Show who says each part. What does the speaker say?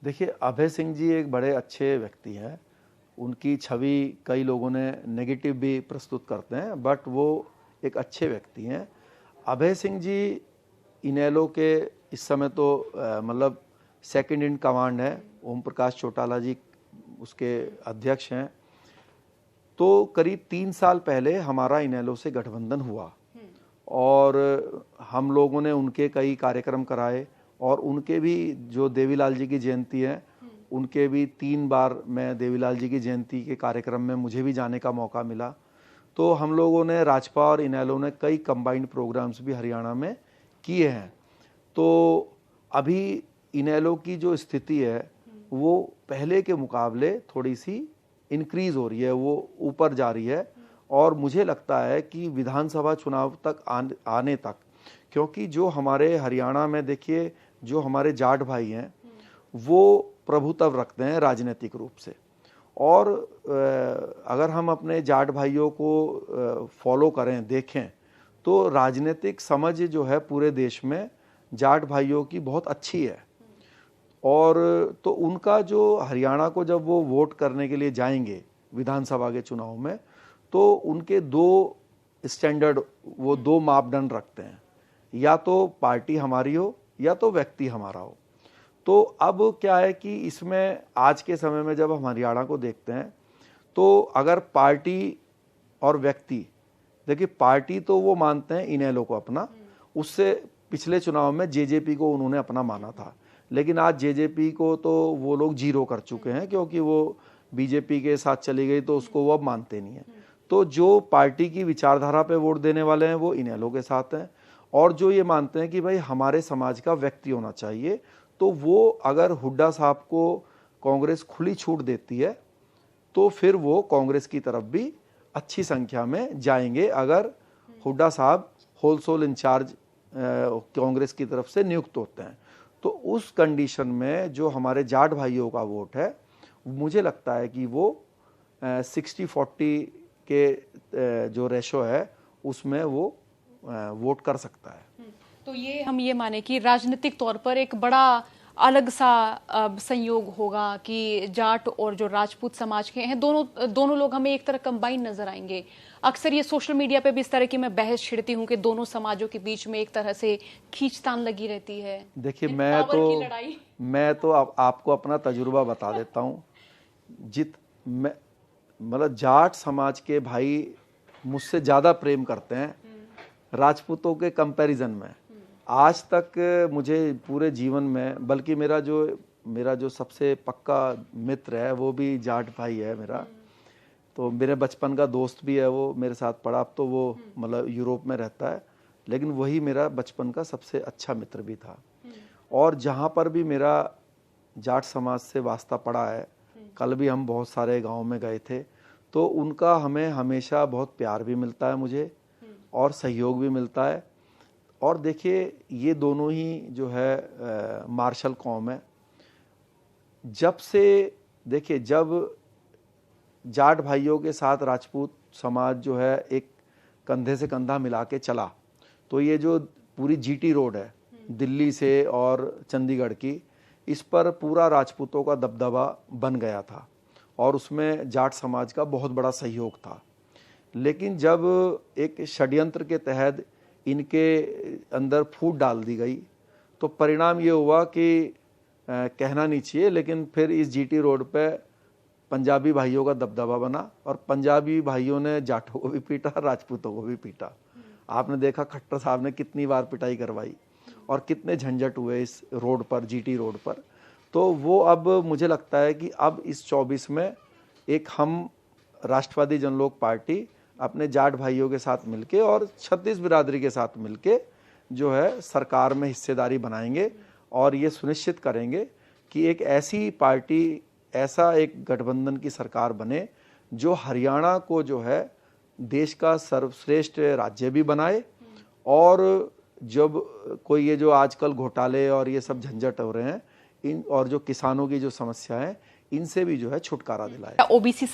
Speaker 1: देखिए, अभय सिंह जी एक बड़े अच्छे व्यक्ति हैं। उनकी छवि कई लोगों ने नेगेटिव भी प्रस्तुत करते हैं, बट वो एक अच्छे व्यक्ति हैं। अभय सिंह जी इनेलो के इस समय तो मतलब सेकंड इन कमांड है। ओम प्रकाश चौटाला जी उसके अध्यक्ष हैं। तो करीब 3 साल पहले हमारा इनेलो से गठबंधन हुआ और हम लोगों ने उनके कई कार्यक्रम कराए और उनके भी जो देवीलाल जी की जयंती है, उनके भी 3 बार मैं देवीलाल जी की जयंती के कार्यक्रम में मुझे भी जाने का मौका मिला। तो हम लोगों ने राजपा और इनेलो ने कई कंबाइंड प्रोग्राम्स भी हरियाणा में किए हैं। तो अभी इनेलो की जो स्थिति है वो पहले के मुकाबले थोड़ी सी इंक्रीज हो रही है, वो ऊपर जा रही है। और मुझे लगता है कि विधानसभा चुनाव तक आने तक, क्योंकि जो हमारे हरियाणा में देखिए जो हमारे जाट भाई हैं वो प्रभुत्व रखते हैं राजनीतिक रूप से। और अगर हम अपने जाट भाइयों को फॉलो करें, देखें, तो राजनीतिक समझ जो है पूरे देश में जाट भाइयों की बहुत अच्छी है। और तो उनका जो हरियाणा को जब वो वोट करने के लिए जाएंगे विधानसभा के चुनाव में, तो उनके 2 स्टैंडर्ड, वो 2 मापदंड रखते हैं, या तो पार्टी हमारी हो या तो व्यक्ति हमारा हो। तो अब क्या है कि इसमें आज के समय में जब हम हरियाणा को देखते हैं तो अगर पार्टी और व्यक्ति, देखिए पार्टी तो वो मानते हैं इनेलो को अपना, उससे पिछले चुनाव में जेजेपी को उन्होंने अपना माना था, लेकिन आज जेजेपी को तो वो लोग जीरो कर चुके हैं क्योंकि वो बीजेपी के साथ चली गई, तो उसको वो अब मानते नहीं है। तो जो पार्टी की विचारधारा पे वोट देने वाले हैं वो इनेलो के साथ हैं, और जो ये मानते हैं कि भाई हमारे समाज का व्यक्ति होना चाहिए, तो वो अगर हुड्डा साहब को कांग्रेस खुली छूट देती है तो फिर वो कांग्रेस की तरफ भी अच्छी संख्या में जाएंगे, अगर हुड्डा साहब होलसेल इंचार्ज कांग्रेस की तरफ से नियुक्त होते हैं। तो उस कंडीशन में जो हमारे जाट भाइयों का वोट है, मुझे लगता है कि वो 60-40 के जो रेशो है उसमें वो वोट कर सकता है।
Speaker 2: तो ये हम ये माने कि राजनीतिक तौर पर एक बड़ा अलग सा संयोग होगा कि जाट और जो राजपूत समाज के हैं दोनों लोग हमें एक तरह कंबाइन नजर आएंगे। अक्सर ये सोशल मीडिया पे भी इस तरह की मैं बहस छिड़ती हूँ कि दोनों समाजों के बीच में एक तरह से खींचतान लगी रहती है।
Speaker 1: देखिए, मैं तो आपको अपना तजुर्बा बता देता हूँ। मतलब जाट समाज के भाई मुझसे ज्यादा प्रेम करते हैं राजपूतों के कंपैरिजन में। आज तक मुझे पूरे जीवन में, बल्कि मेरा जो सबसे पक्का मित्र है वो भी जाट भाई है मेरा। तो मेरे बचपन का दोस्त भी है, वो मेरे साथ पढ़ा। अब तो वो मतलब यूरोप में रहता है, लेकिन वही मेरा बचपन का सबसे अच्छा मित्र भी था। और जहाँ पर भी मेरा जाट समाज से वास्ता पड़ा है, कल भी हम बहुत सारे गाँव में गए थे, तो उनका हमें हमेशा बहुत प्यार भी मिलता है मुझे और सहयोग भी मिलता है। और देखिए ये दोनों ही जो है मार्शल कौम है। जब जाट भाइयों के साथ राजपूत समाज जो है एक कंधे से कंधा मिला के चला, तो ये जो पूरी जीटी रोड है दिल्ली से और चंडीगढ़ की, इस पर पूरा राजपूतों का दबदबा बन गया था और उसमें जाट समाज का बहुत बड़ा सहयोग था। लेकिन जब एक षड्यंत्र के तहत इनके अंदर फूट डाल दी गई, तो परिणाम ये हुआ कि कहना नहीं चाहिए, लेकिन फिर इस जीटी रोड पे पंजाबी भाइयों का दबदबा बना और पंजाबी भाइयों ने जाटों को भी पीटा, राजपूतों को भी पीटा। आपने देखा खट्टर साहब ने कितनी बार पिटाई करवाई और कितने झंझट हुए इस रोड पर, जीटी रोड पर। तो वो अब मुझे लगता है कि अब इस 24 में एक हम राष्ट्रवादी जनलोक पार्टी अपने जाट भाइयों के साथ मिलके और छत्तीस बिरादरी के साथ मिलके जो है सरकार में हिस्सेदारी बनाएंगे और ये सुनिश्चित करेंगे कि एक ऐसी पार्टी, ऐसा एक गठबंधन की सरकार बने जो हरियाणा को जो है देश का सर्वश्रेष्ठ राज्य भी बनाए, और जब कोई ये जो आजकल घोटाले और ये सब झंझट हो रहे हैं इन, और जो किसानों की जो समस्या है, इनसे भी जो है छुटकारा दिलाए।
Speaker 2: ओबीसी